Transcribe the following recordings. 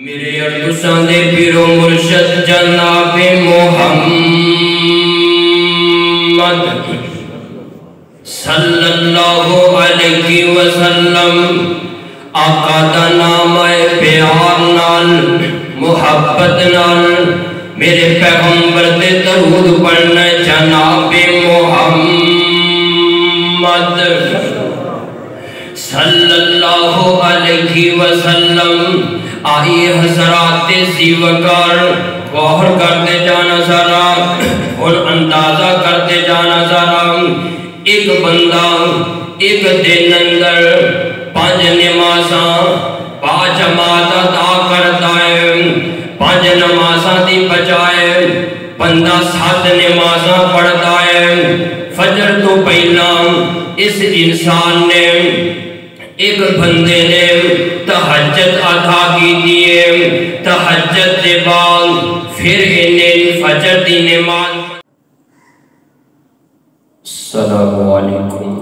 میرے ارتساں دے پیر و مرشد جناب محمد صلی اللہ علیہ وسلم آقا دا نام ہے پیار نال محبت نال میرے پیغمبر دے درود پڑھنا جناب محمد صلی اللہ علیہ وسلم آئی حضرات زیوکار غور کرتے جانا ذرا اور اندازہ کرتے جانا ذرا ایک بندہ ایک دن اندر 5 نمازاں با جماعت ادا کرتا ہے 5 نمازاں دی بجائے بندہ 7 نمازاں پڑھتا ہے فجر تو پہلا اس انسان نے ایک بندے نے تہجد ادا کی دیئے تہجد کے بعد پھر انہیں فجر دی نماز السلام علیکم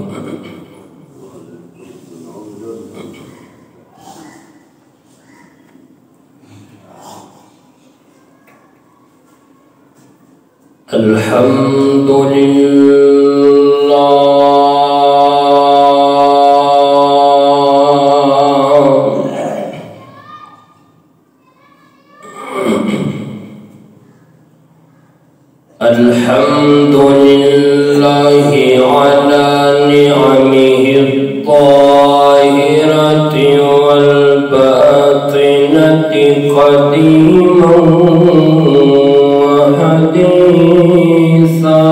الحمدللہ الحمد لله على نعمه الظاهرة والباطنة قديما وحديثا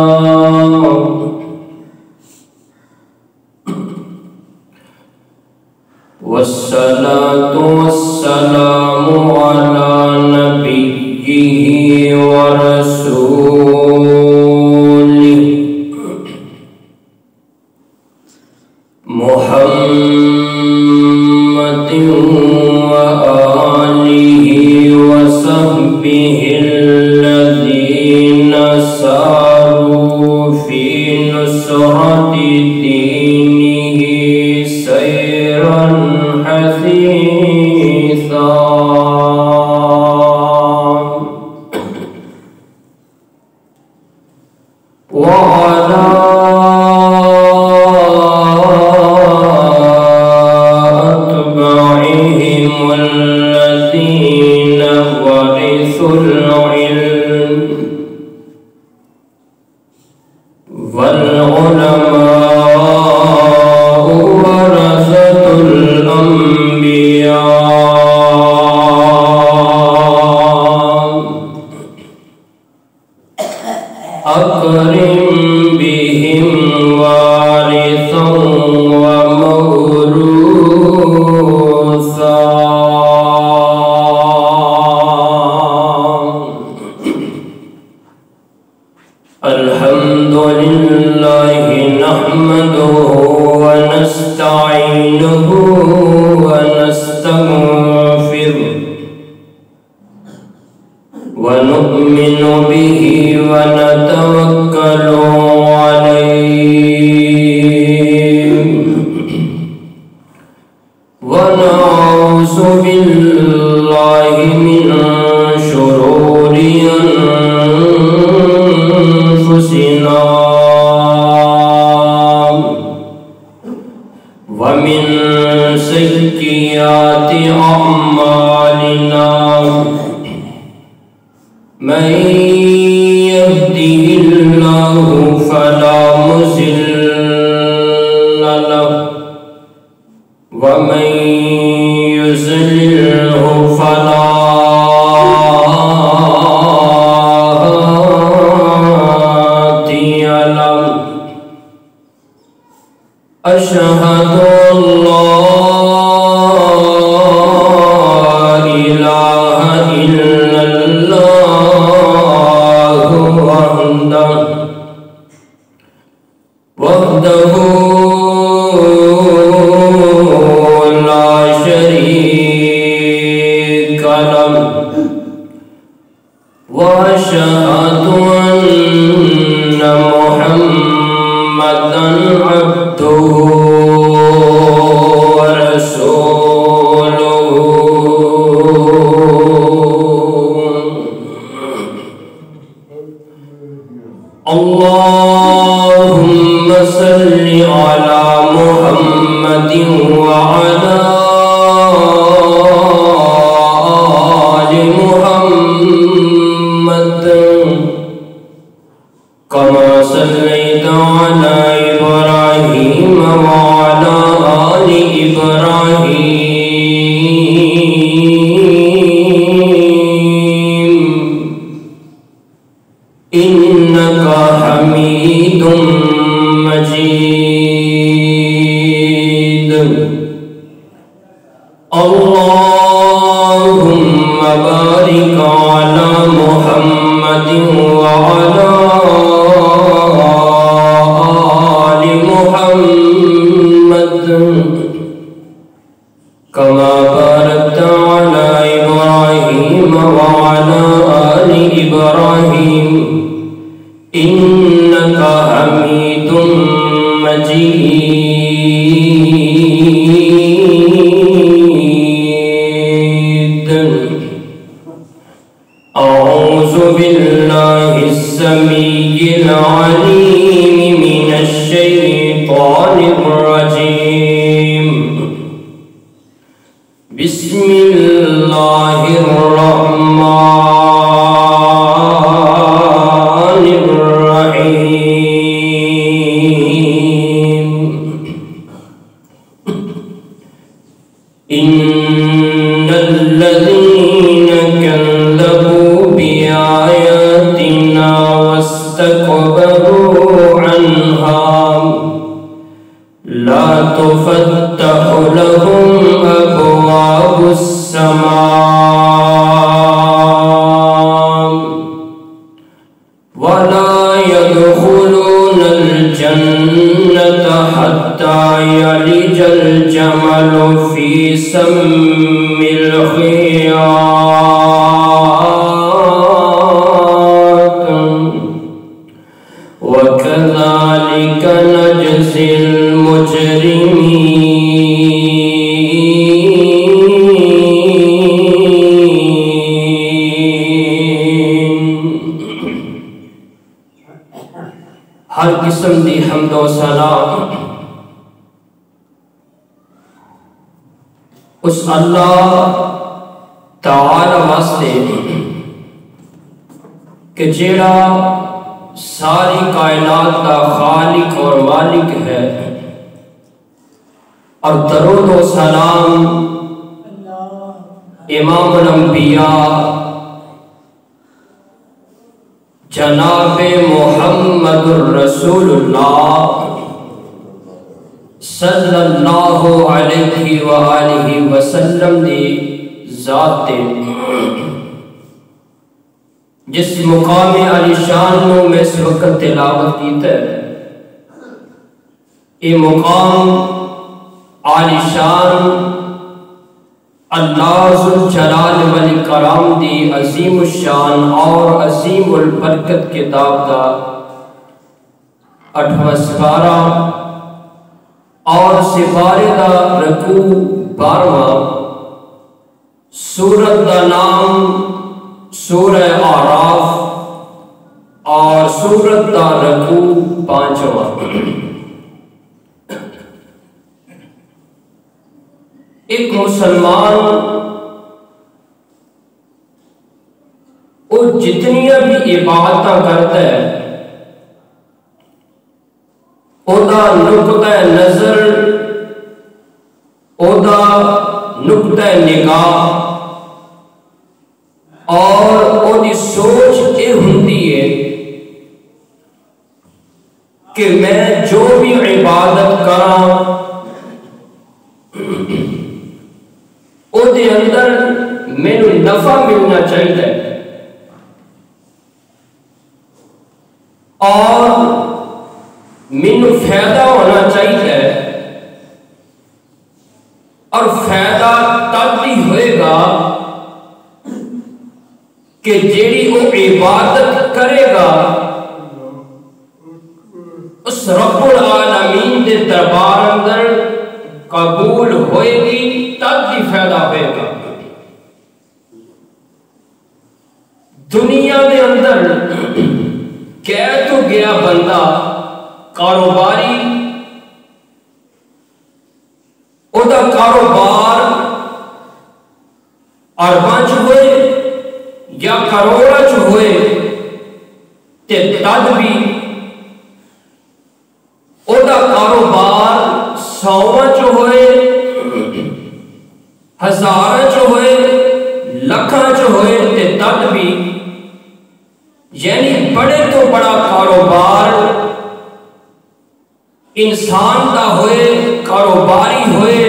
والصلاة والسلام على نبيه ورسوله محمد وآله وصحبه الذين ساروا في نصرة دينه سيرا حثيثا وعلى أتباعهم الذين ورثوا العلم والعلماء ورثة الأنبياء أكرم بهم وارثا وموروثا الحمد لله نحمده ونستعينه ونستغفره ونؤمن به ونتوكل عليه ونعوذ بالله من شرور أنفسنا ومن سيئات أعمالنا من يهده الله فلا مضل له ومن يضلله فلا هادي له أشهد أن لا إله إلا الله وحده لا شريك له وأشهد أن محمدا عبده ورسوله وبارك على محمد وعلى آل محمد كما باركت على إبراهيم وعلى آل إبراهيم إنك حميد مجيد. أعوذ بالله السميع العليم من الشيطان الرجيم. بسم الله الرحمن الرحيم. إن الذين كذبوا بآياتنا واستكبروا عنها لا تفتح لهم أبواب السماء ولا يدخلون الجنة حتى يلج الجمل في سم الخياط وكذلك نجزي المجرمين. ہر قسم دی حمد و ثنا اس اللہ تعالی واسطے کہ جیڑا ساری کائنات کا خالق اور مالک ہے، اور درود و سلام امام الانبیاء جناب محمد الرسول اللہ صلی اللہ علیہ وآلہ وسلم دی ذات تے جس مقام علی شان نو میں اس وقت تلاوت کیتا ہے، یہ مقام علی شان اللہ ذوالجلال والاکرام دی عظیم الشان اور عظیم البرکت کتاب کا 8واں سپارہ اور سپارے دا رکوع 12واں، سورت دا نام سورہ اعراف اور سورت دا رکوع 5واں۔ ایک مسلمان وہ جتنیاں بھی عبادتاں کرتا ہے اودا نقطہ نظر، اودا نقطہ نگاہ اور اودی سوچ یہ ہوندی ہے کہ میں جو بھی عبادت کراں او دے اندر مینو نفع ملنا چاہیے اور مینو فائدہ ہونا چاہیے، اور فائدہ تب بھی ہوئے گا کہ جیڑی وہ عبادت کرے گا اس رب العالمین دے دربار اندر قبول ہوئے گی، تب بھی فائدہ ہوئے گا۔ دنیا میں اندر کہہ تو گیا بندہ کاروباری، او دا کاروبار ارباں چ ہوئے یا کروڑا چ ہوئے تے تد بھی او دا کاروبار 100 چ ہوئے، 1000 چ ہوئے، لکھاں چ ہوئے تے تد بھی، یعنی بڑے تو بڑا کاروبار انسان دا ہوئے، کاروباری ہوئے،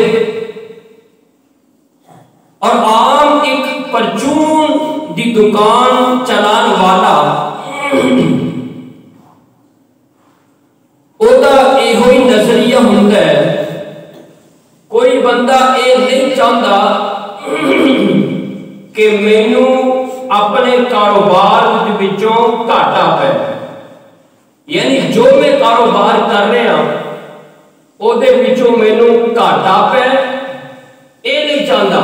اور عام ایک پرچون دی دکان چلان والا اودا اے ہوئی نظریہ ہوندا ہے کوئی بندہ اے نہیں چاہتا کہ مینوں اپنے کاروبار وچوں گھاٹا پے، یعنی جو میں کاروبار کر رہا او دے وچوں مینوں گھاٹا پے، اے نہیں چاہتا۔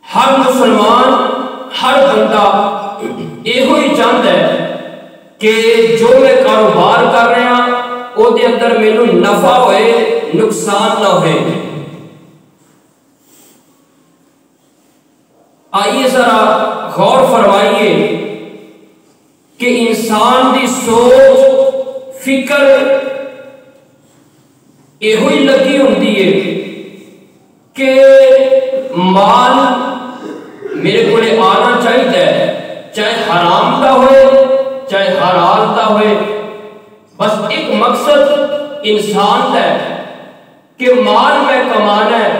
ہر مسلمان ہر بندہ یہ ہوئی چاہتا ہے کہ جو میں کاروبار کر رہا او دے اندر مینوں نفع ہوئے نقصان نہ ہوئے۔ آئیے ذرا غور فرمائیے کہ انسان دی سوچ فکر یہ ہوئی لگی ہوندی ہے کہ مال میرے کو آنا چاہیے، چاہے حرام دا ہوئے چاہے حلال دا ہوئے، بس ایک مقصد انسان دا ہے کہ مال میں کمانا ہے،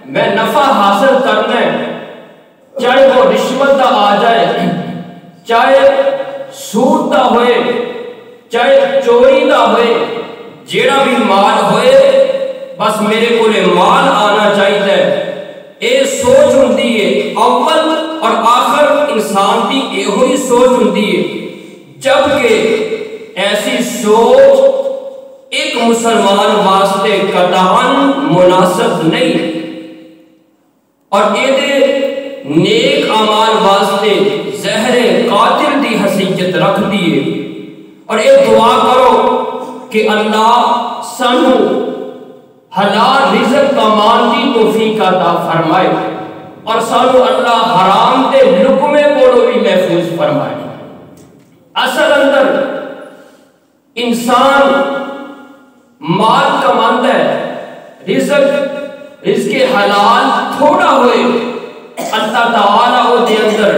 میں نفع حاصل کرنا ہے، چاہے وہ رشوت دا آ جائے، چاہے سود دا ہوئے، چاہے چوری دا ہوئے، جیڑا بھی مال ہوئے بس میرے کو مال آنا چاہیے۔ اے سوچ ہوندی ہے اول اور آخر انسان دی اے ہوئی سوچ ہوندی ہے، جبکہ ایسی سوچ ایک مسلمان واسطے قطعاً مناسب نہیں، اور اے دے نیک اعمال واسطے زہر قاتل دی حیثیت رکھ دیے۔ اور اے دعا کرو کہ اللہ سانو حلال رزق کمان دی توفیق عطا فرمائے، اور سانو اللہ حرام دے لقمے کوڑوں بھی محفوظ فرمائے۔ اصل اندر انسان مال کماندا ہے، رزق حلال تھوڑا ہوئے اللہ تعالیٰ وہ دے اندر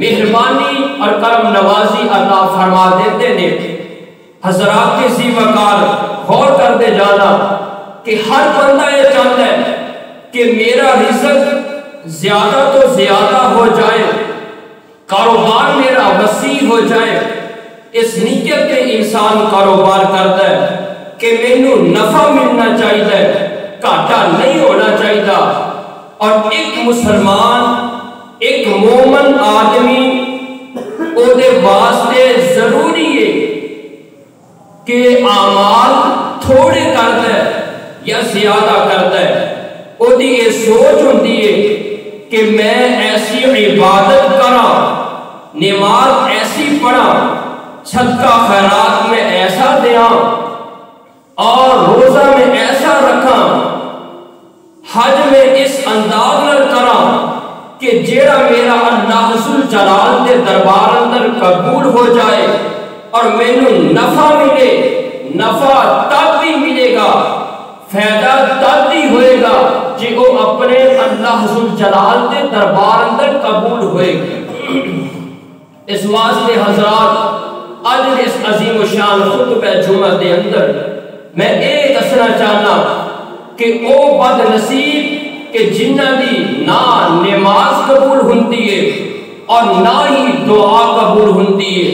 مہربانی اور کرم نوازی عطا فرما دیتے نے۔ حضرات کے ذی وقار غور کرتے جانا کہ ہر بندہ یہ چاہتا ہے کہ میرا رزق زیادہ تو زیادہ ہو جائے، کاروبار میرا وسیع ہو جائے، اس نیت کے انسان کاروبار کرتا ہے کہ مینوں نفع ملنا چاہیے، گھاٹا نہیں ہونا چاہیے۔ اور ایک مسلمان ایک مومن آدمی او دے واسطے ضروری ہے کہ اعمال تھوڑے کرتا ہے یا زیادہ کرتا ہے، او دی یہ سوچ ہوندی ہے کہ میں ایسی عبادت کراں، نماز ایسی پڑھاں، صدقہ خیرات میں ایسا دیاں، اور روزہ میں ایسا رکھاں، حج میں اس انداز میں کراں کہ جیڑا میرا اللہ ذوالجلال دے دربار اندر قبول ہو جائے، اور مینوں نفع ملے۔ نفع تب بھی ملے گا، فائدہ تب بھی ہوئے گا جی وہ اپنے اللہ ذوالجلال دے دربار اندر قبول ہوئے گا۔ اس واسطے حضرات آج اس عظیم و شان خطبہ جمعہ دے اندر میں ایک دسنا چاہنا کہ او بد نصیب کہ جنہ دی نہ نماز قبول ہوندی ہے اور نہ ہی دعا قبول ہوندی ہے۔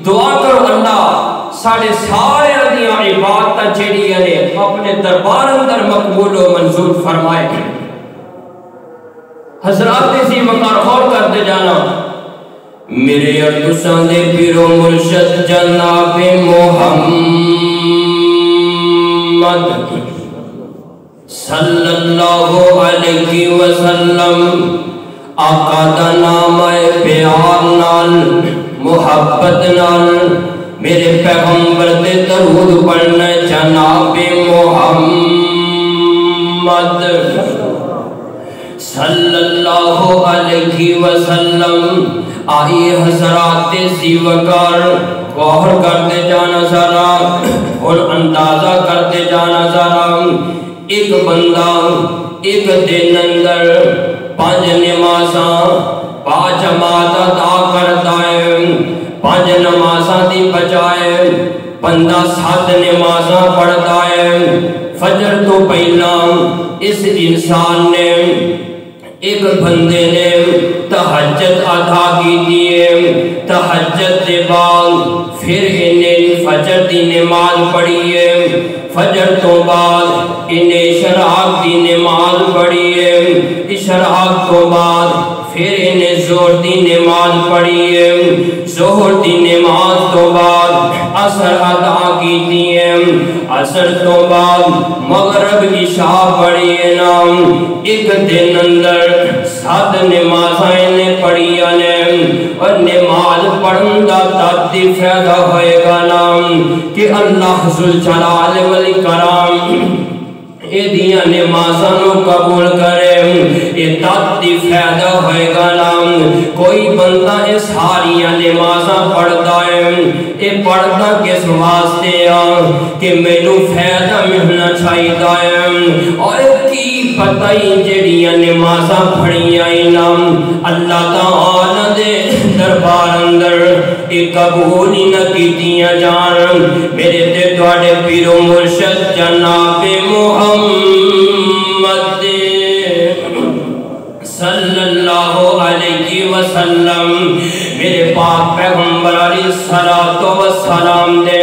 دعا کرو اللہ ساڑھے سارے دیاں عبادتاں جڑیاں نے اپنے دربار اندر مقبول و منظور فرمائے۔ حضرات ذی وقار غور کرتے جانا، میرے ارتسان دے پیر و مرشد جناب محمد صلی اللہ علیہ وسلم آقا دا نام پیار نال محبت نال میرے پیغمبر دے درود پڑھنا جناب محمد صلی اللہ علیہ وسلم۔ آئیے حضرات ذی وقار غور کرتے جانا ذرا اور اندازہ کرتے جانا ذرا، ایک بندہ ایک دن اندر 5 نمازاں با جماعت ادا کرتا ہے، 5 نمازاں دی بجائے بندہ 7 نمازاں پڑھتا ہے۔ فجر تو پہلا اس انسان نے ایک بندے نے تہجد ادا کیتی ہے، تہجد دے بعد پھر انہیں فجر دی نماز پڑھی ہے، فجر تو بعد انہیں اشراق دی نماز پڑھی ہے، اشراق تو بعد پھر انہیں ظہر دی نماز پڑھی ہے، ظہر دی نماز تو بعد عصر ادا کیتی ہے، عصر تو بعد مغرب عشاء پڑھی ہے نام۔ ایک دن اندر 7 نمازیں نے پڑھی نے، اور نماز پڑھن دا تاتی فائدہ ہوئے گا نام کہ اللہ ذوالجلال والاکرام اے دیا نمازوں قبول کرے، اے تاتی فائدہ ہوئے گا نام۔ کوئی بندہ اے ساریاں نمازاں پڑھتا ہے، اے پڑھتا کس واسطے کہ مینوں فائدہ ملنا چاہیدا ہے، اور کی پتہ ہی جڑیاں نمازاں پڑھیاں نام اللہ تعالی دے دربار اندر اے قبول ہی نہ کیتیاں جان۔ میرے تے تواڈے پیر و مرشد جناب محمد صلی اللہ علیہ وسلم، میرے پاک پیغمبر علیہ السلام دے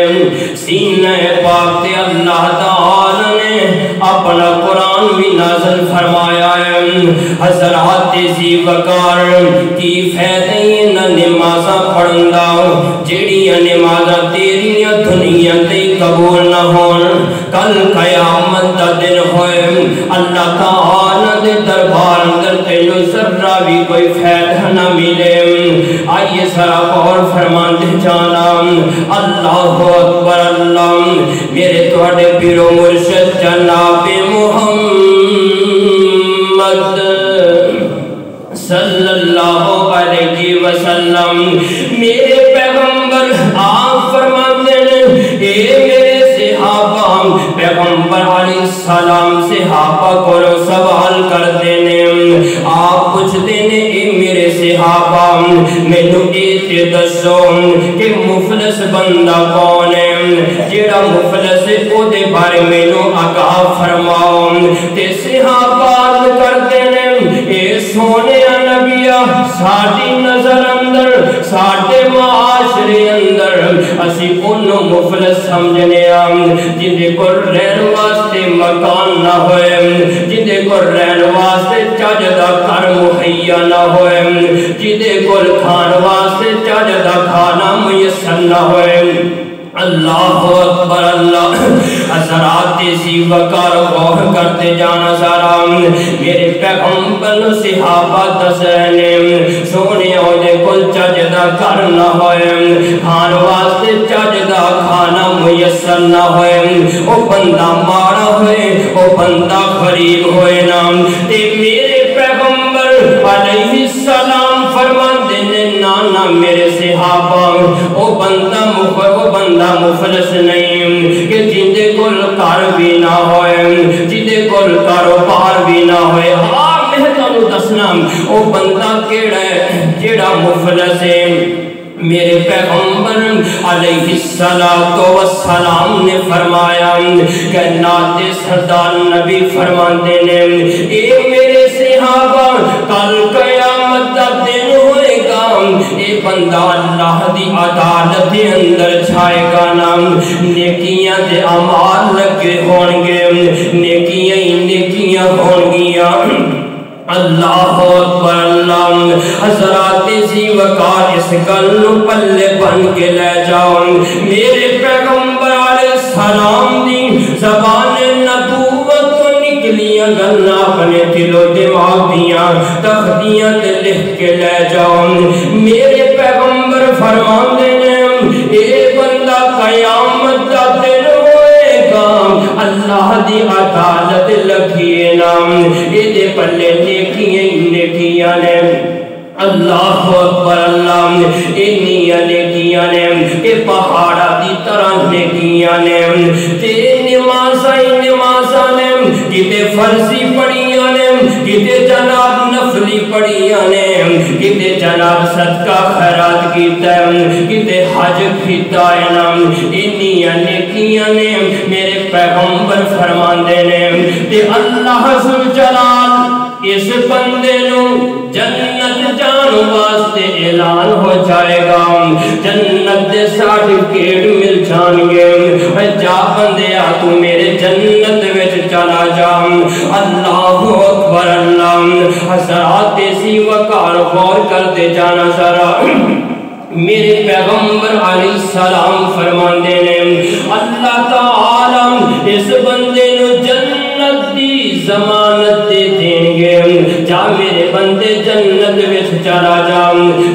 سینہ پاک تے اللہ تعالی نے اپنا قرآن بھی نازل فرمایا ہے۔ حضرات ذی وقار کی فائدے نہ نمازاں پڑھندا جیڑیاں نمازاں تیریاں دنیا تے قبول نہ ہون، کل قیامت دا دن ہوئے اللہ تعالی دے دربار اندر تینوں ذرہ بھی کوئی فائدہ نہ ملے۔ آئیے ذرا غور فرماندے جانا، اللہ اکبر اللہ۔ میرے تواڈے پیر و مرشد جناب محمد صلی اللہ علیہ وسلم، میرے پیغمبر آپ فرماتے ہیں اے میرے صحابہ، پیغمبر علیہ السلام صحابہ کو سوال کرتے ہیں، آپ پوچھتے ہیں اے میرے صحابہ مینوں اے دسو کہ مفلس بندہ کون ہے، جیڑا مفلس ہے او دے بارے مینوں آگاہ فرماؤ۔ تے صحابہ کرتے ہیں اے سونے نبیہ ساڈی نظر اندر ساڈے معاشرے اندر اسی انہوں مفلس سمجھنے جندے کو رہن واسطے مکان نہ ہوئے، جندے کو رہن واسطے چاجدہ گھر مہیا نہ ہوئے، جندے کو کھان واسطے چاجدہ کھانا میسر نہ ہوئے۔ اللہ اکبر اللہ۔ حضرات ذی وقار غور کرتے جانا سارا، میرے پیغمبر صحابہ دس رہنے سونے اودے کل چاجدہ گھر نہ ہوئے، کھان واسطے چاجدہ کھانا میسر نہ ہوئے، او بندہ مارا ہوئے، او بندہ غریب ہوئے نا۔ تے میرے پیغمبر علیہ السلام فرماتے ہیں نانا میرے صحابہ او بندہ مفلس نہیں کہ جندے کل کار بھی نہ ہوئے، جندے کل کاروبار بھی نہ ہوئے۔ میں تانوں دسنا او بندہ کیڑا ہے جیڑا مفلس ہے۔ میرے پیغمبر علیہ السلام نے فرمایا کہ نات سردار نبی فرماتے ہیں اے میرے صحابہ کل قیامت دا دن ہوئے گا، اے بندہ اللہ دی عدالت دے اندر چھائے گا نا، نیکیاں دے اعمال لگے ہون گے، نیکیاں ہی نیکیاں ہون گیاں۔ اللہ اکبر اللہ۔ حضرات ذی وقار اس گل پلے بن کے لے جاؤ، میرے پیغمبر علیہ السلام دی زبان نبوت تو نکلیاں گلاں اپنے دل و دماغ دیاں تخدیاں تے لکھ کے لے جاؤ۔ میرے پیغمبر فرماندے نے اے بندہ قیامت دا دن اللہ دی عدالت لکھیے نام، اے دے پلے نیکیاں نے۔ اللہ اکبر اللہ۔ انیاں نیکیاں نے کہ پہاڑا دی طرح نیکیاں نے، تے نمازاں نے کتے فرضی پڑھیاں نے، کتے جناب نفلی پڑھیاں نے، کتے جناب صدقہ خیرات کیتا ہے، کتے حج کیتا ہے نا۔ انیاں نیکیاں نے میرے پیغمبر فرماندے نے تے اللہ ذوالجلال اس بندے نو جنت جان واسطے اعلان ہو جائے گا، جنت دے سرٹیفکیٹ مل جان گے، جا بندیا تو میرے جنت وچ چلا جا۔ اللہ اکبر اللہ، حضرات سی وقار غور کرتے جانا ذرا، میرے پیغمبر علیہ السلام فرماندے نے اللہ تعالی اس بندے نو جنت دی ضمانت دے دیں گے، جا میرے بندے جنت وچ چلا جا،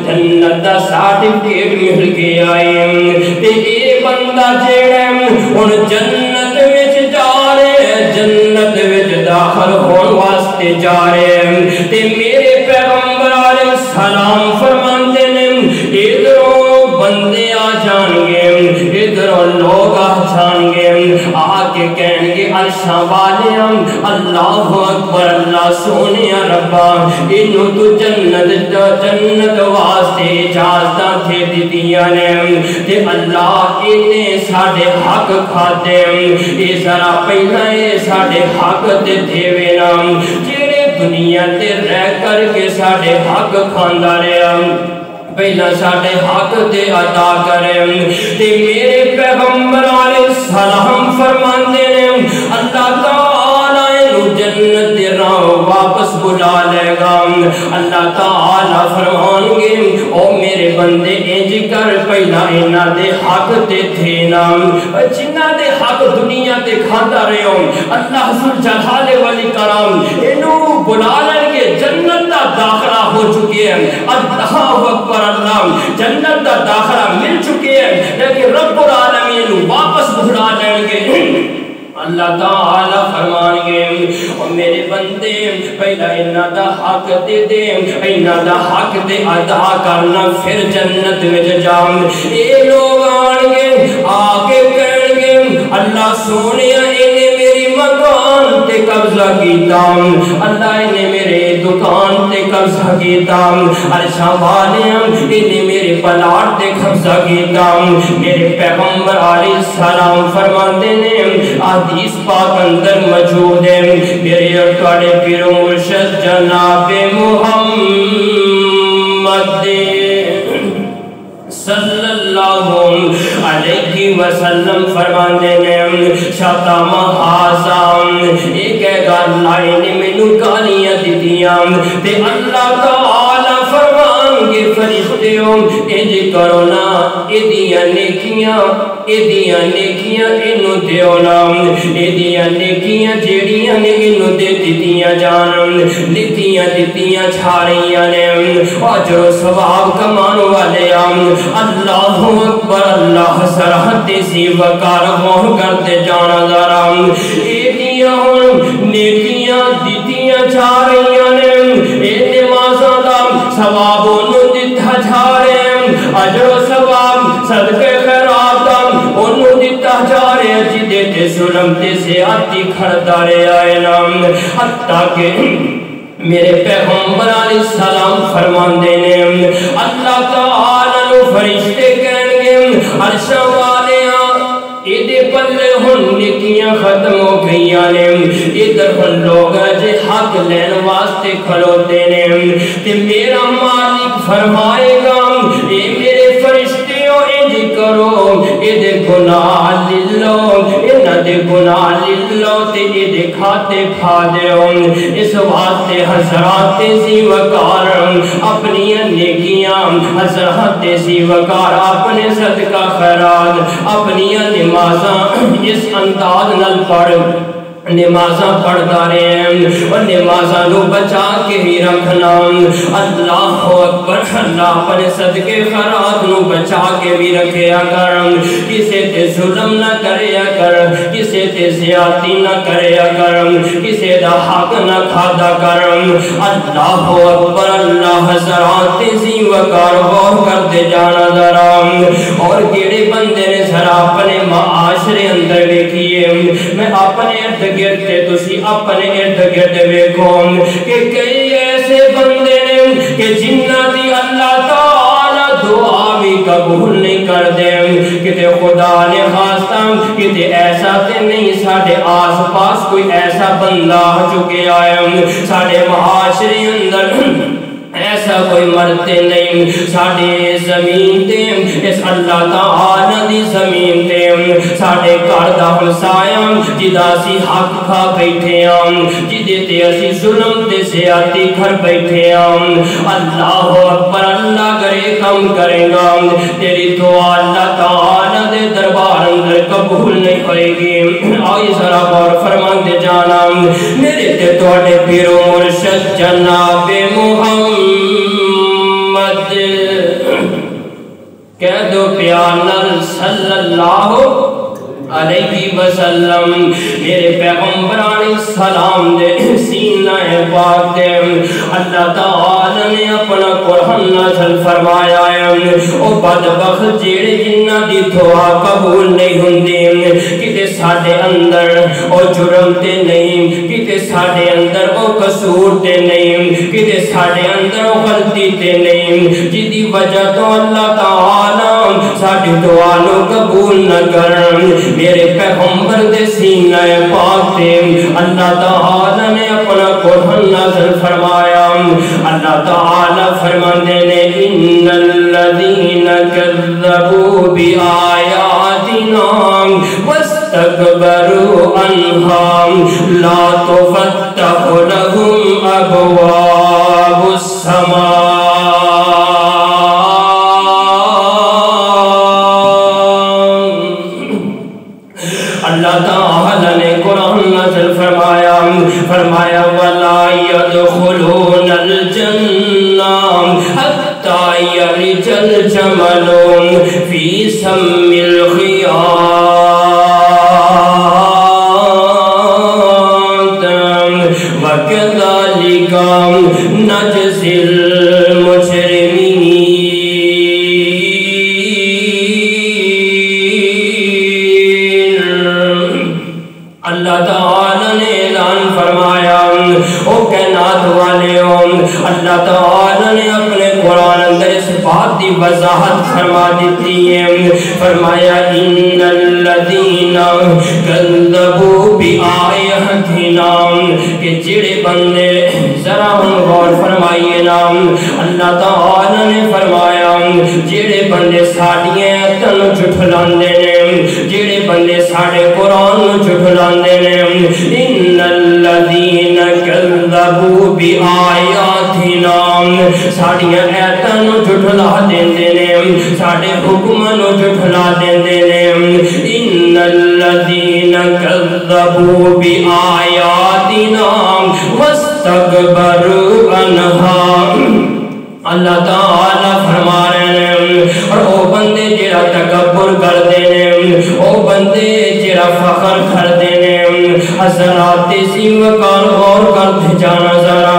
جنت دا سرٹیفکیٹ مل کے آئے تے اے بندہ جیڑا ہن جنت وچ جا رہے، جنت وچ داخل ہون واسطے جا رہے تے میرے پیغمبر علیہ السلام فرماندے نے ادھروں بندے آ جان گے، ادھروں لوگ آ جان گے، آ کے کہیں گے عرشاں والے اللہ اکبر اللہ سونے ربا انہوں تو جنت واسطے اجازتاں تھے دیتیاں نے تے اللہ انہیں ساڑھے حق کھاتے اے ذرا پہلا اے ساڑھے حق تے تھے نام جیڑے دنیا تے رہ کر کے ساڑھے حق کھاندہ رہے پہلا ساڑھے حق تے عطا کریں تے میرے پیغمبر علیہ السلام فرماندے نے اللہ تعالی جنت دے راہ واپس بلا لے گا، اللہ تعالی فرمان گے او میرے بندے انج کر پہلا انہاں دے حق تے تھے نام جنہاں دے حق دنیا تے کھاتا رہے ہو اللہ ذوالجلال والاکرام انہوں بلا لیں گے، جنت دا داخلہ ہو چکے ہیں، اللہ اکبر اللہ جنت دا داخلہ مل چکے ہیں، لیکن رب العالمین واپس بلا لیں گے، اللہ تعالی فرمان گے اور میرے بندے پہلا انہاں دا حق دے دے، انہاں دا حق دے ادا کرنا پھر جنت وچ جاؤں، اے لوگ آن گے آ کے کہیں گے اللہ سونیا انہیں میری مکان تے قبضہ کیتا، اللہ انہیں میرے دکان تے قبضہ کیتا، عرشاں والے انہیں میرے پلاٹ تے قبضہ کیتا، میرے پیغمبر علیہ السلام فرماتے نے حدیث پاک اندر موجود ہے، میرے اٹھاڑے پیر مرشد جناب محمد صلی اللہ علیہ وسلم فرماندے نے شتم حسن ایک گالائن مینوں گالیاں دتیاں تے اللہ تعالی فرمان گے فرشتیوں انج کرو نا ایدیاں نیکیاں انہوں دیو نام ایدیاں نیکیاں جیڑیاں نے انہوں دے دتیاں جان دتیاں چھاڑیاں نے اجر و ثواب کمان والے اللہ اکبر اللہ سرحد سی وقار غور کرتے جانا ذرا ایدیاں نیکیاں دتیاں چھاڑیاں نے اے نمازاں دا ثواب انہوں دتا چھاڑے اجر و ثواب صدقے خیرات انہوں دیتا جا رہے جدے تے ظلم تے زیادتی کھڑتا رہے آئے نام حتیٰ کہ میرے پیغمبر علیہ السلام فرمان دینے اللہ تعالیٰ نو فرشتے کہن گے عرشہ والے ایدے پلے ہن نکیاں ختم ہو گئی آنے ادھر ہن لوگ جے حق لین واسطے کھلوتے نے تے میرا مالک فرمائے گا اے میرے فرشتیوں انج کرو ایدے گناہ للو انہ دے گناہ للو تے ایدے کھاتے پھا دے اس واسطے حضرات سی وقار اپنی نیکیاں حضرات سی وقار اپنے صدقہ خیرات اپنی نمازاں اس انداز نل پڑھ نمازاں پڑھتا رہے ہیں اور نمازاں نو بچا کے ہی رکھنا اللہ اکبر اللہ اپنے صدقے خیرات نو بچا کے بھی رکھیا کر کسے تے ظلم نہ کریا کر کسے تے زیادتی نہ کریا کر کسے دا حق نہ کھادا کر اللہ اکبر اللہ حضرات سی وقار غور کرتے جانا ذرا اور کیڑے بندے نے ذرا اپنے معاشرے اندر دیکھیے میں اپنے گرتے تسی اپنے ارد گرد ویکھو کہ کئی ایسے بندے نے کہ جنہ دی اللہ تعالی دعا بھی قبول نہیں کر دے کہ خدا نے خواستہ کہ ایسا تے نہیں ساڑھے آس پاس کوئی ایسا بندہ چکے آئے ساڑھے معاشرے اندر ایسا ایسا کوئی مرتے نہیں ساڑھے زمین تے اس اللہ تعالی دی زمین تے ساڑھے کردہ ہمسایاں جدا سی حق کھا بیٹھے ہیں جدے تے اسی ظلم تے زیادتی کھر بیٹھے ہیں اللہ اکبر اللہ کرے کم کرے گا تیری دعا اللہ تعالی دے دربار اندر قبول نہیں ہوئے گی آئی ذرا غور فرمان دے جانا میرے تے توڑے پیر و مرشد جناب محمد کہہ دو پیانر صلی اللہ علیہ وسلم میرے پیغمبران سلام دے سینہ پاک دے اللہ تعالی نے اپنا قرآن نازل فرمایا ہے او بدبخت جیڑے جنہ دی دعا قبول نہیں ہوندی کتے ساڑھے اندر او جرم تے نہیں کتے ساڑھے اندر او قصور تے نہیں کتے ساڑھے اندر او غلطی تے نہیں جدی وجہ تو اللہ تعالی ساڑھے دعا نو قبول نہ کرن میرے پیغمبر دے سینہ پاک تے اللہ تعالی نے اپنا قرآن نازل فرمایا اللہ تعالی فرماندے نے ان الذین کذبوا بآیاتنا واستکبروا عنہا لا تفتح لهم ابواب السماء اللہ تعالی نے قرآن نازل فرمایا وَلَا يَدْخُلُونَ الْجَنَّةَ حَتَّى يَلِجَ الْجَمَلُ فِي سَمِّ الْخِيَاطِ وَكَذَلِكَ نَجْزِي الْمُجْرِمِينَ اللہ تعالی نے اعلان فرمایا او کائنات والے اللہ تعالی نے اپنے قرآن اندر اس بات دی وضاحت فرما دیتی ہے فرمایا ان الذین کذبوا بآیاتنا کہ جڑے بندے ذرا ہم غور فرمائیے نا اللہ تعالی نے فرمایا جڑے بندے ساڑھیاں تنو جھٹلاندے نے جڑے بندے ساڑھے قرآن نو جھٹلاندے نے ان الذین کذبوا بآیاتنا ساڑھیاں ایتاں نو جھٹلا دیندے نے ساڑھے حکم نو جھٹلا دیندے نے ان الذین کذبوا بآیاتنا واستکبروا عنہا اللہ تعالی فرما رہے ہیں اور او بندے جڑا تکبر کر دینے او بندے جڑا فخر کر دینے حضرات سی وقار غور کرتے جانا ذرا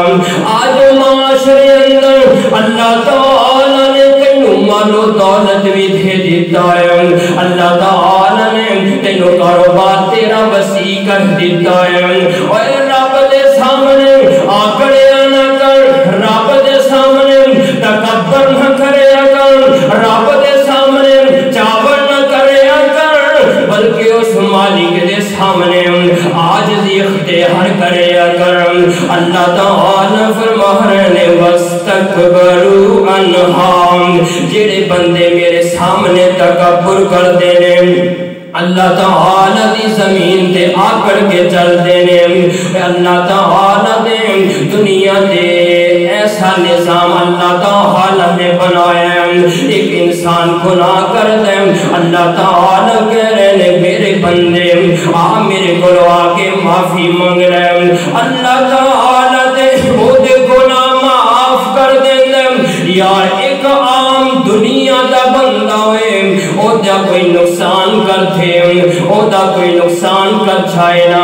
آج معاشرے اندر اللہ تعالی نے تینوں مال و دولت بھی دے دیتا ہے اللہ تعالی نے تینوں کاروبار تیرا وسیع کر دیتا ہے اور رب دے سامنے آکڑے نہ کر رب دے سامنے تکبر نہ کرے اگر رب دے سامنے چاول نہ کرے اگر بلکہ اس مالک دے سامنے عاجزی اختیار کرے اگر اللہ تعالی فرما رہے واستکبروا عنہا جڑے بندے میرے سامنے تکبر کر دینے اللہ تعالی دی زمین تے آکڑ کے چل دینے اللہ تعالی دے دنیا دے ایسا نظام اللہ تعالی نے بنایا ایک انسان گناہ کر دے اللہ تعالی کہہ رہے میرے بندے آ میرے گلو آگے معافی مانگ رہے اللہ تعالی دے وہ دے گناہ معاف کر دے یار ایک عام دنیا دا بندہ ہوئے او دا کوئی نقصان کرتے او دا کوئی نقصان کر چھائے نا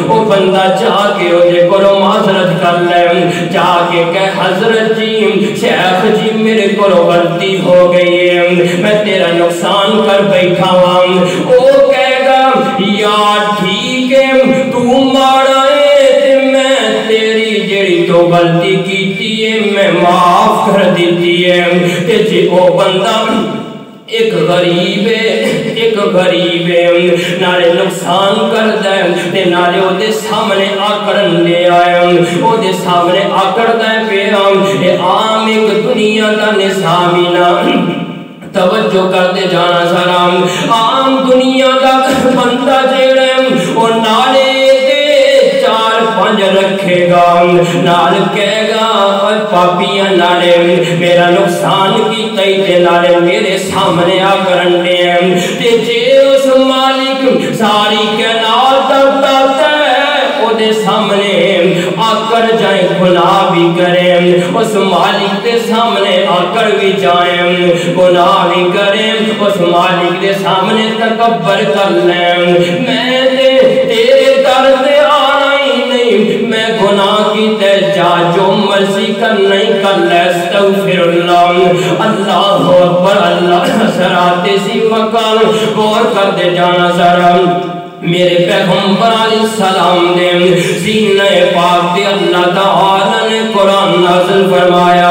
او بندہ جا کے او دے کلو معذرت کر لے جا کے کہہ حضرت جی شیخ جی میرے کلو غلطی ہو گئی ہے میں تیرا نقصان کر بیٹھا ہوں او کہے گا یار ٹھیک ہے تو مارا ہے میں تیری جڑی تو غلطی کیتی ہے میں معاف کر دیتی ہے کہ جی او بندہ ایک غریب ہے نالے نقصان کر دے نالے او دے سامنے آکڑن لے آئے او دے سامنے آکڑ دے پہ عام ایک سامعین توجہ کرتے جانا ذرا عام دنیا دا بندہ جیڑا او نالے دے 4-5 رکھے گا نال کہے گا پاپیاں نالے میرا نقصان کیتا ہی تے نالے میرے سامنے آ کرن دے تے جے اس مالک ساری کائنات دا دے سامنے آ کر جائیں گناہ بھی کریں اس مالک دے سامنے آ کر بھی جائیں گناہ بھی کریں اس مالک دے سامنے تکبر کر لیں میں تیرے در دے آنا ہی نہیں میں گناہ کی تے جا جو مرضی کر نہیں کر لے استغفر اللہ اللہ اکبر اللہ سرات سی وقال غور کر دے جانا ذرا میرے پیغمبر علیہ السلام نے سینہ پاک دے اللہ تعالی نے قرآن نازل فرمایا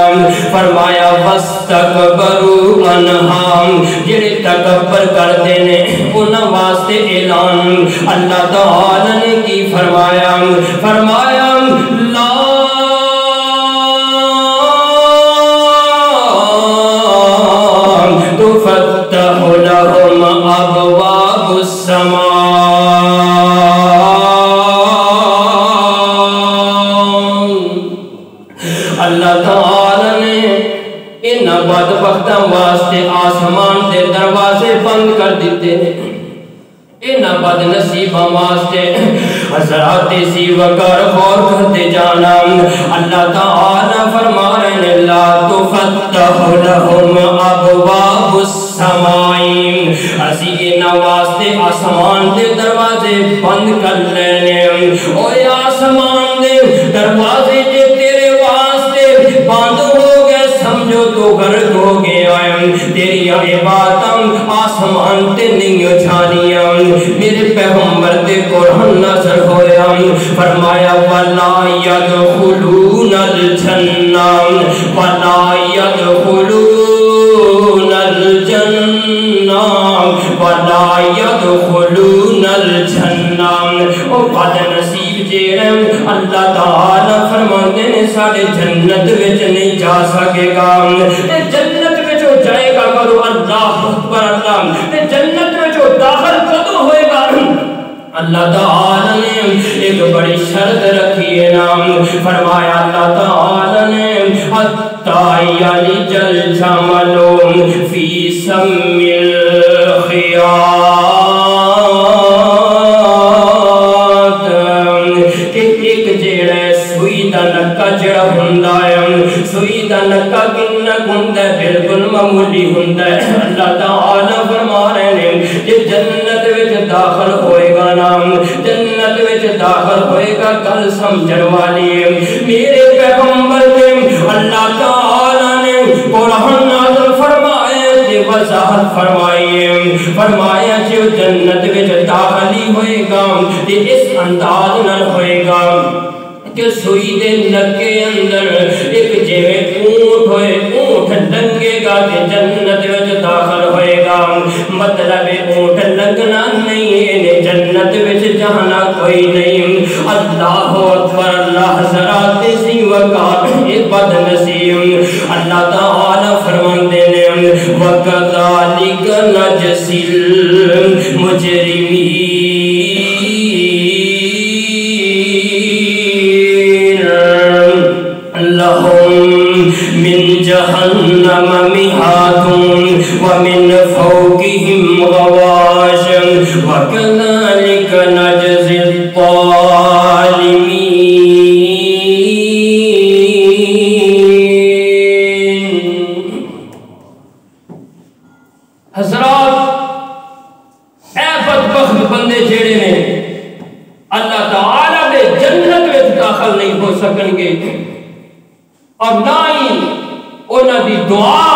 وَاسْتَكْبَرُوا عَنْهَا جڑے تکبر کرتے نے انہاں واسطے اعلان اللہ تعالی نے کی فرمایا لا تفتح لهم ابواب السماء بدبختاں واسطے آسمان دے دروازے بند کر دیتے ہیں انہاں بد نصیباں واسطے حضرات سی وقار غور کرتے جانا اللہ تعالی فرما رہے ہیں لا تفتح لهم ابواب السماء اسی انہاں واسطے آسمان دے دروازے بند کر لینے اوے آسمان دے دروازے جے تیرے واسطے بند ہو سمجھو تو غرق ہو گیا تیری عبادتاں آسمان تے نہیں اچھانیاں میرے پیغمبر دے قرآن نظر ہویا فرمایا وَلَا يَدْخُلُونَ الْجَنَّةَ وَلَا يَدْخُلُونَ الْجَنَّةَ وَلَا يَدْخُلُونَ الْجَنَّةَ او بد نصیب جیڑے اللہ تعالی فرماتے ہیں ساڑھے جنت وچ نہیں جا سکے گا جنت وچ ہو جائے گا کرو اللہ اکبر اللہ جنت وچ ہو داخل کدوں ہوئے گا اللہ تعالی نے ایک بڑی شرط رکھی ہے نام فرمایا اللہ تعالی نے حتی یلج الجمل فی سم الخیاط جڑا ہوندا ہے سوئی دا نکا کنا ہوندا ہے بالکل معمولی ہوندا ہے اللہ تعالی فرما رہے ہیں کہ جنت وچ داخل ہوئے گا نام جنت وچ داخل ہوئے گا کل سمجھن والی میرے پیغمبر نے اللہ تعالی نے قرآن نازل فرمایا تے وضاحت فرمایا جو جنت وچ داخلی ہوئے گا تے اس انداز نال ہوئے گا کہ سوئی دے نکے اندر ایک جیویں اونٹ ہوئے اونٹ لنگے گا کہ جنت وچ داخل ہوئے گا مطلب اونٹ لگنا نہیں ہے جنت وچ جانا کوئی نہیں اللہ اکبر اللہ حضرات سی وقار بد نصیب اللہ تعالی فرماندے نے وَكَذَلِكَ نَجْزِي الْمُجْرِمِينَ من جہنم مہاد ومن فوقهم غواش وكذلك نجزي الظالمين حضرات اے بدبخت بندے جیڑے نے اللہ تعالی دے جنت وچ داخل نہیں ہو سکن گے اور نہ ہی انہاں دی دعا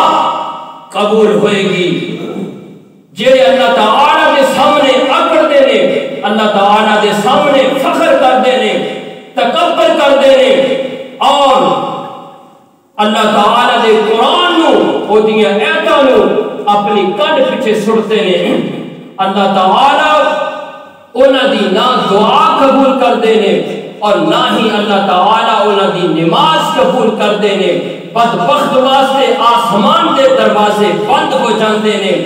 قبول ہوئے گی جڑے اللہ تعالی دے سامنے اکڑتے نے اللہ تعالی دے سامنے فخر کرتے نے تکبر کرتے نے اور اللہ تعالی دے قرآن نو او دیاں آیاتاں نو اپنی کڈ پیچھے سٹتے نے اللہ تعالی انہاں دی نہ دعا قبول کرتے نے اور نہ ہی اللہ تعالیٰ انہاں دی نماز قبول کر دینے بدبخت واسطے آسمان دے دروازے بند ہو جاندے نے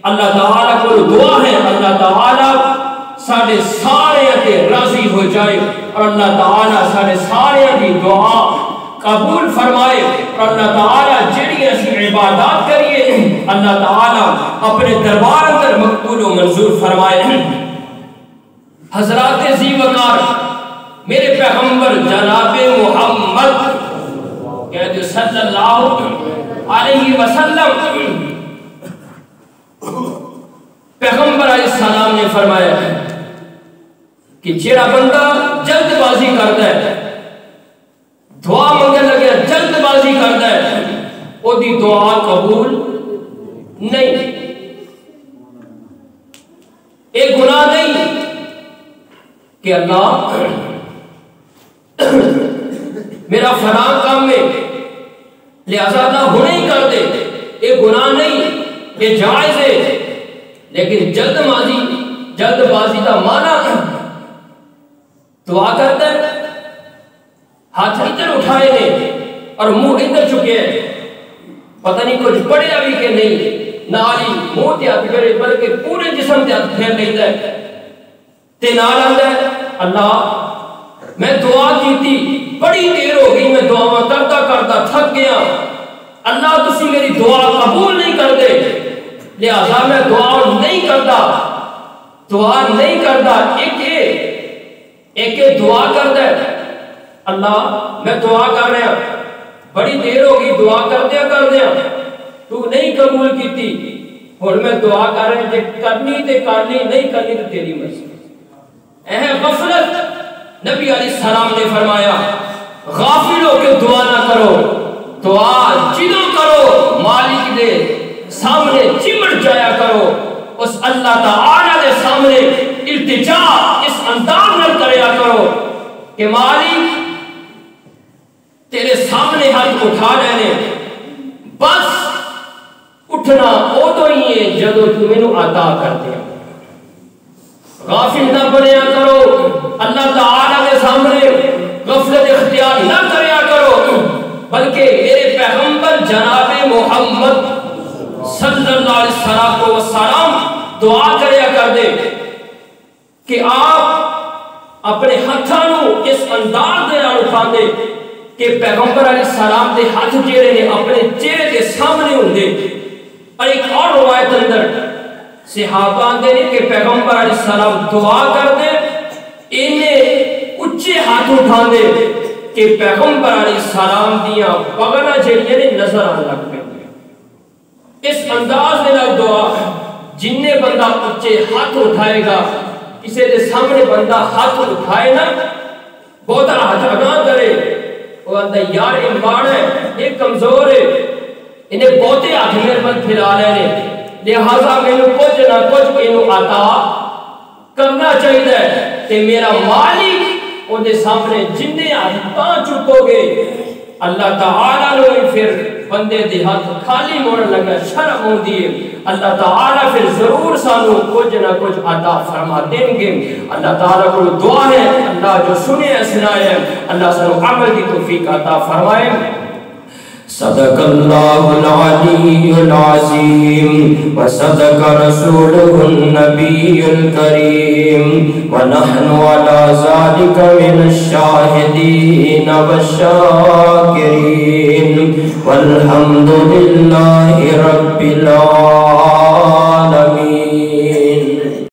اللہ تعالیٰ کو دعا ہے اللہ تعالیٰ سارے سارے تے راضی ہو جائے اور اللہ تعالیٰ سارے سارے دی دعا قبول فرمائے اور اللہ تعالیٰ جڑی اسی عبادات کریے اللہ تعالیٰ اپنے دربار اندر مقبول و منظور فرمائے حضرات ذی وقار میرے پیغمبر جناب محمد کہتے صلی اللہ علیہ وسلم پیغمبر علیہ السلام نے فرمایا کہ جیڑا بندہ جلد بازی کرتا ہے دعا منگن لگے جلد بازی کرتا ہے وہ دی دعا قبول نہیں ایک گناہ نہیں کہ اللہ میرا فلاں کام میں لہذا نہ ہونے ہی کر دے ایک گناہ نہیں یہ جائز ہے لیکن جلد بازی کا معنی دعا کرتا ہے ہاتھ ادھر اٹھائے نے اور منہ ادھر چکے ہیں پتہ نہیں کچھ پڑھیا بھی کہ نہیں نالی منہ تے ہاتھ کرے بلکہ پورے جسم تے ہاتھ پھیر لیتا ہے تے نال آندا ہے اللہ میں دعا کی تھی بڑی دیر ہو گئی میں دعا کرتا تھک گیا اللہ تسی میری دعا قبول نہیں کر دے لہذا میں دعا نہیں کرتا ایک دعا کرتا ہے اللہ میں دعا کر رہا بڑی دیر ہو گئی دعا کردیا تو نہیں قبول کیتی اور میں دعا کر رہا جے کرنی تے کرنی نہیں کرنی تو تیری مرضی غفلت نبی علیہ السلام نے فرمایا غافل ہو کے دعا نہ کرو دعا جدوں کرو مالک دے سامنے چمٹ جایا کرو اس اللہ تعالی دے سامنے التجا اس انداز نہ کریا کرو کہ مالک تیرے سامنے ہاتھ اٹھا لینے بس اٹھنا ادو ہی ہے جدو تو مینوں عطا کر دے غافل نہ بنیا کرو اللہ تعالی کے سامنے غفلت اختیار نہ کریا کرو بلکہ میرے پیغمبر جناب محمد صلی اللہ علیہ وسلم دعا کریا کر دے کہ آپ اپنے ہاتھوں اس انداز دے نال اٹھاندے کہ پیغمبر علیہ السلام دے ہاتھ جڑے نے اپنے چہرے کے سامنے ہوندے اور ایک اور روایت اندر صحابہ آندے نے کہ پیغمبر علیہ السلام دعا کرتے انہیں اچھے ہاتھ اٹھاندے کہ پیغمبر علیہ السلام دیاں پگڑا جڑیاں نے نظر آن لگ پہ اس انداز میں دعا جنہیں بندہ اچھے ہاتھ اٹھائے گا کسی دے سامنے بندہ ہاتھ اٹھائے نا بہت ہاتھ اگاں کرے وہ اندر یار امباڑ ہے ایک کمزور ہے انہیں بہتے ہاتھ میرے بند پھیلا رہے ہیں لہذا میں کچھ نہ کچھ انہوں عطا کرنا چاہیے کہ میرا مالک ان دے سامنے جنہیں ہاتھاں چکو گے اللہ تعالیٰ نے پھر بندے دے ہاتھ خالی موڑ لگا شرم ہوں دیئے اللہ تعالیٰ پھر ضرور سانو کچھ نہ کچھ عطا فرما دیں گے اللہ تعالیٰ کو دعا ہے اللہ جو سنے سنائے اللہ سانو عمل کی توفیق عطا فرمائے صدق اللہ العلی العظیم وصدق رسولہ النبی الکریم ونحن علی ذالک من الشاہدین والشاکرین والحمدللہ رب العالمین